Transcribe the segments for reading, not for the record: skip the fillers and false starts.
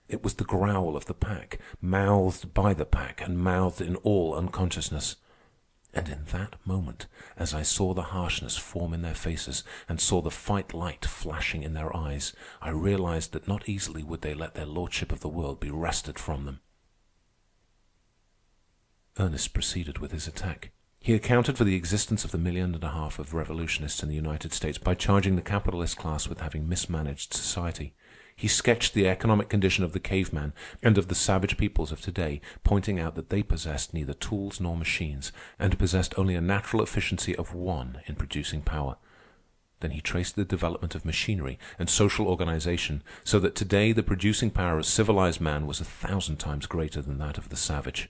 It was the growl of the pack, mouthed by the pack and mouthed in all unconsciousness. And in that moment, as I saw the harshness form in their faces and saw the fight light flashing in their eyes, I realized that not easily would they let their lordship of the world be wrested from them. Ernest proceeded with his attack. He accounted for the existence of the 1.5 million of revolutionists in the United States by charging the capitalist class with having mismanaged society. He sketched the economic condition of the caveman and of the savage peoples of today, pointing out that they possessed neither tools nor machines, and possessed only a natural efficiency of one in producing power. Then he traced the development of machinery and social organization, so that today the producing power of civilized man was 1,000 times greater than that of the savage.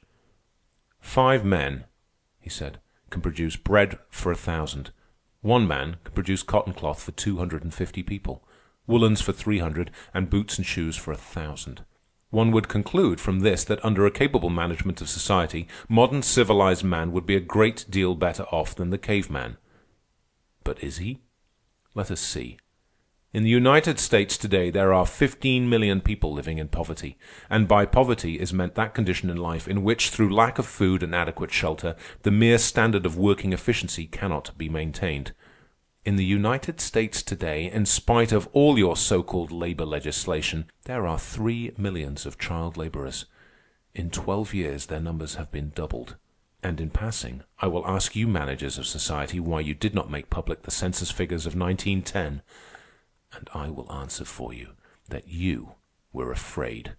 5 men, he said, can produce bread for 1,000. 1 man can produce cotton cloth for 250 people, woolens for 300, and boots and shoes for 1,000. One would conclude from this that under a capable management of society, modern civilized man would be a great deal better off than the caveman. But is he? Let us see. In the United States today, there are 15 million people living in poverty, and by poverty is meant that condition in life in which, through lack of food and adequate shelter, the mere standard of working efficiency cannot be maintained. In the United States today, in spite of all your so-called labor legislation, there are 3 millions of child laborers. In 12 years, their numbers have been doubled. And in passing, I will ask you managers of society why you did not make public the census figures of 1910. And I will answer for you that you were afraid.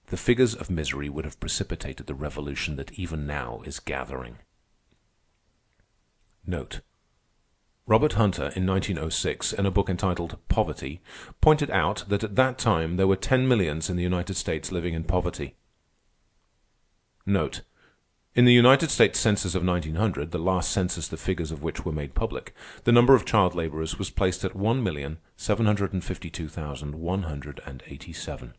The figures of misery would have precipitated the revolution that even now is gathering. Note: Robert Hunter, in 1906, in a book entitled Poverty, pointed out that at that time there were 10 millions in the United States living in poverty. Note: in the United States Census of 1900, the last census the figures of which were made public, the number of child laborers was placed at 1,752,187.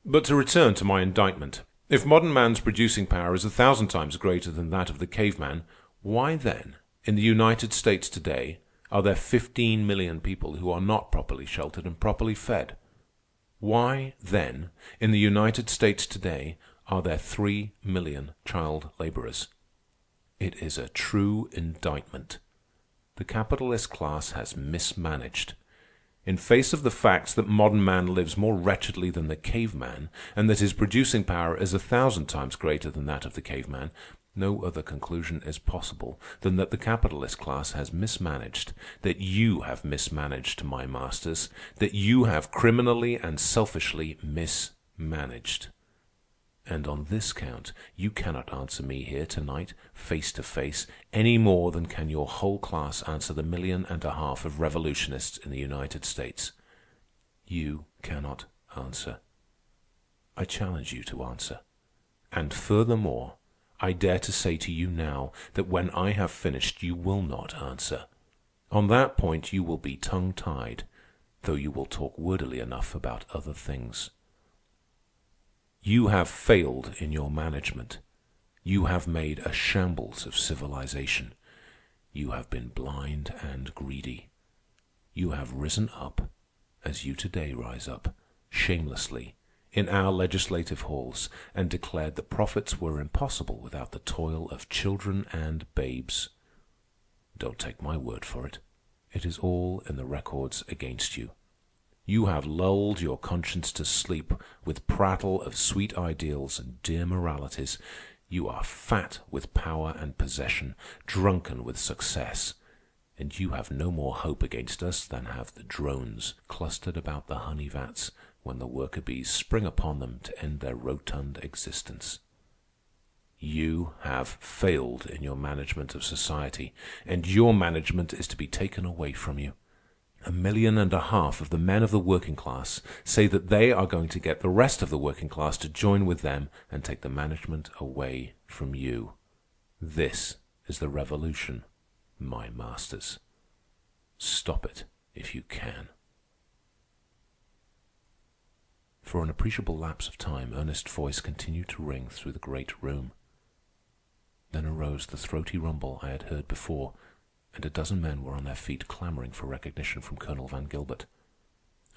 But to return to my indictment, if modern man's producing power is 1,000 times greater than that of the caveman, why then, in the United States today, are there 15 million people who are not properly sheltered and properly fed? Why, then, in the United States today, are there 3 million child laborers? It is a true indictment. The capitalist class has mismanaged. In face of the facts that modern man lives more wretchedly than the caveman, and that his producing power is 1,000 times greater than that of the caveman, no other conclusion is possible than that the capitalist class has mismanaged, that you have mismanaged, my masters, that you have criminally and selfishly mismanaged. And on this count, you cannot answer me here tonight, face to face, any more than can your whole class answer the 1.5 million of revolutionists in the United States. You cannot answer. I challenge you to answer. And furthermore, I dare to say to you now that when I have finished, you will not answer. On that point, you will be tongue-tied, though you will talk wordily enough about other things. You have failed in your management. You have made a shambles of civilization. You have been blind and greedy. You have risen up, as you today rise up, shamelessly, in our legislative halls, and declared that profits were impossible without the toil of children and babes. Don't take my word for it. It is all in the records against you. You have lulled your conscience to sleep with prattle of sweet ideals and dear moralities. You are fat with power and possession, drunken with success. And you have no more hope against us than have the drones clustered about the honey vats when the worker bees spring upon them to end their rotund existence. You have failed in your management of society, and your management is to be taken away from you. 1.5 million of the men of the working class say that they are going to get the rest of the working class to join with them and take the management away from you. This is the revolution, my masters. Stop it if you can. For an appreciable lapse of time, Ernest's voice continued to ring through the great room. Then arose the throaty rumble I had heard before, and a dozen men were on their feet clamoring for recognition from Colonel Van Gilbert.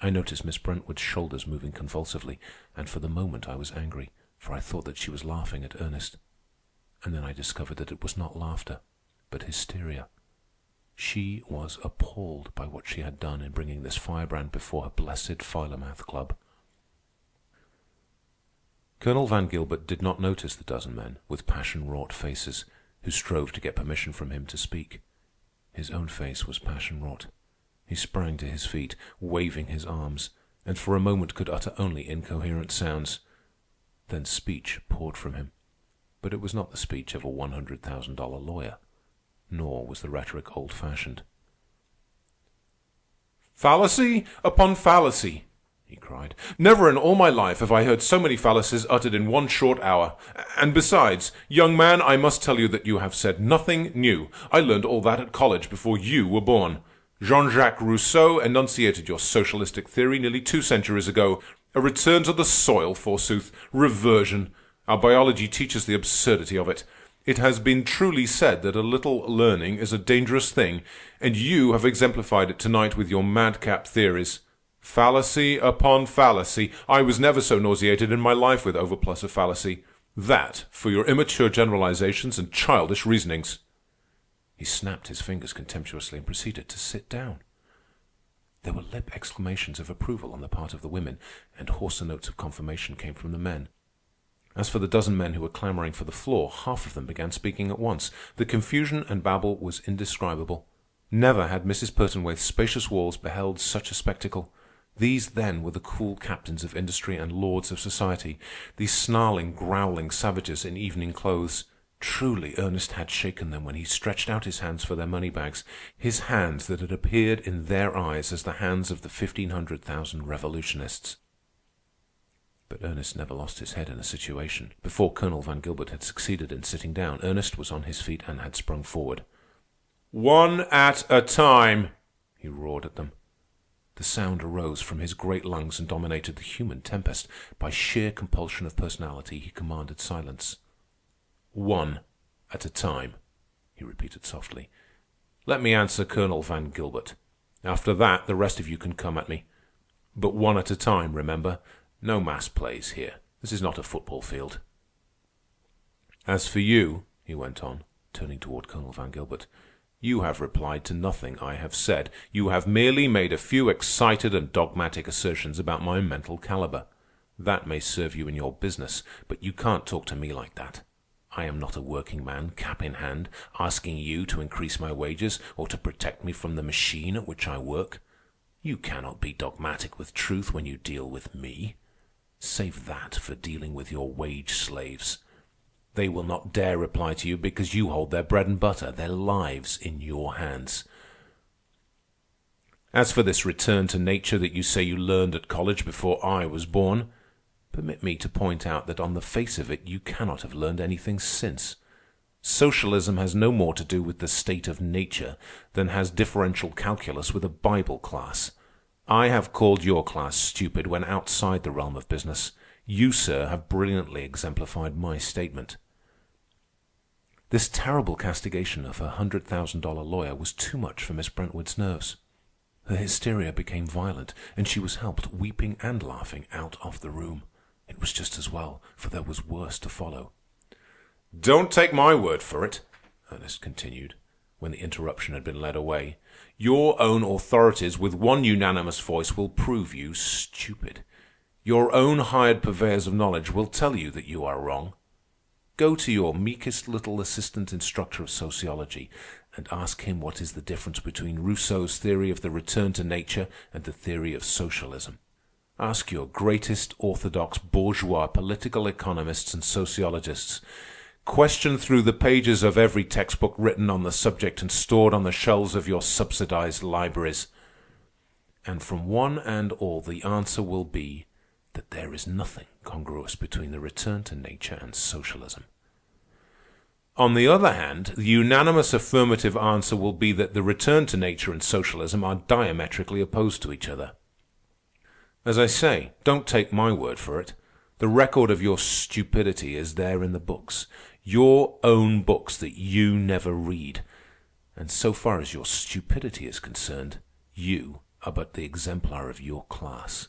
I noticed Miss Brentwood's shoulders moving convulsively, and for the moment I was angry, for I thought that she was laughing at Ernest. And then I discovered that it was not laughter, but hysteria. She was appalled by what she had done in bringing this firebrand before her blessed Philomath Club. Colonel Van Gilbert did not notice the dozen men with passion-wrought faces who strove to get permission from him to speak. His own face was passion-wrought. He sprang to his feet, waving his arms, and for a moment could utter only incoherent sounds. Then speech poured from him. But it was not the speech of a $100,000 lawyer, nor was the rhetoric old-fashioned. "Fallacy upon fallacy," he cried. "Never in all my life have I heard so many fallacies uttered in one short hour. And besides, young man, I must tell you that you have said nothing new. I learned all that at college before you were born. Jean-Jacques Rousseau enunciated your socialistic theory nearly 2 centuries ago. A return to the soil, forsooth. Reversion. Our biology teaches the absurdity of it. It has been truly said that a little learning is a dangerous thing, and you have exemplified it tonight with your madcap theories. Fallacy upon fallacy. I was never so nauseated in my life with overplus of fallacy. That for your immature generalizations and childish reasonings." He snapped his fingers contemptuously and proceeded to sit down. There were lip exclamations of approval on the part of the women, and hoarser notes of confirmation came from the men. As for the dozen men who were clamoring for the floor, half of them began speaking at once. The confusion and babble was indescribable. Never had Mrs. Pertonwaithe's spacious walls beheld such a spectacle. These, then, were the cool captains of industry and lords of society, these snarling, growling savages in evening clothes. Truly, Ernest had shaken them when he stretched out his hands for their money-bags, his hands that had appeared in their eyes as the hands of the 1,500,000 revolutionists. But Ernest never lost his head in a situation. Before Colonel Van Gilbert had succeeded in sitting down, Ernest was on his feet and had sprung forward. "One at a time," he roared at them. The sound arose from his great lungs and dominated the human tempest. By sheer compulsion of personality, he commanded silence. "One at a time," he repeated softly. "Let me answer Colonel Van Gilbert. After that, the rest of you can come at me. But one at a time, remember. No mass plays here. This is not a football field. As for you," he went on, turning toward Colonel Van Gilbert, "you have replied to nothing I have said. You have merely made a few excited and dogmatic assertions about my mental caliber. That may serve you in your business, but you can't talk to me like that. I am not a working man, cap in hand, asking you to increase my wages or to protect me from the machine at which I work. You cannot be dogmatic with truth when you deal with me. Save that for dealing with your wage slaves. They will not dare reply to you because you hold their bread and butter, their lives in your hands. As for this return to nature that you say you learned at college before I was born, permit me to point out that on the face of it you cannot have learned anything since. Socialism has no more to do with the state of nature than has differential calculus with a Bible class. I have called your class stupid when outside the realm of business. You, sir, have brilliantly exemplified my statement." This terrible castigation of her $100,000 lawyer was too much for Miss Brentwood's nerves. Her hysteria became violent, and she was helped, weeping and laughing, out of the room. It was just as well, for there was worse to follow. "Don't take my word for it," Ernest continued, when the interruption had been led away. "Your own authorities with one unanimous voice will prove you stupid. Your own hired purveyors of knowledge will tell you that you are wrong. Go to your meekest little assistant instructor of sociology and ask him what is the difference between Rousseau's theory of the return to nature and the theory of socialism. Ask your greatest orthodox bourgeois political economists and sociologists. Question through the pages of every textbook written on the subject and stored on the shelves of your subsidized libraries. And from one and all the answer will be that there is nothing congruous between the return to nature and socialism. On the other hand, the unanimous affirmative answer will be that the return to nature and socialism are diametrically opposed to each other. As I say, don't take my word for it. The record of your stupidity is there in the books, your own books that you never read. And so far as your stupidity is concerned, you are but the exemplar of your class.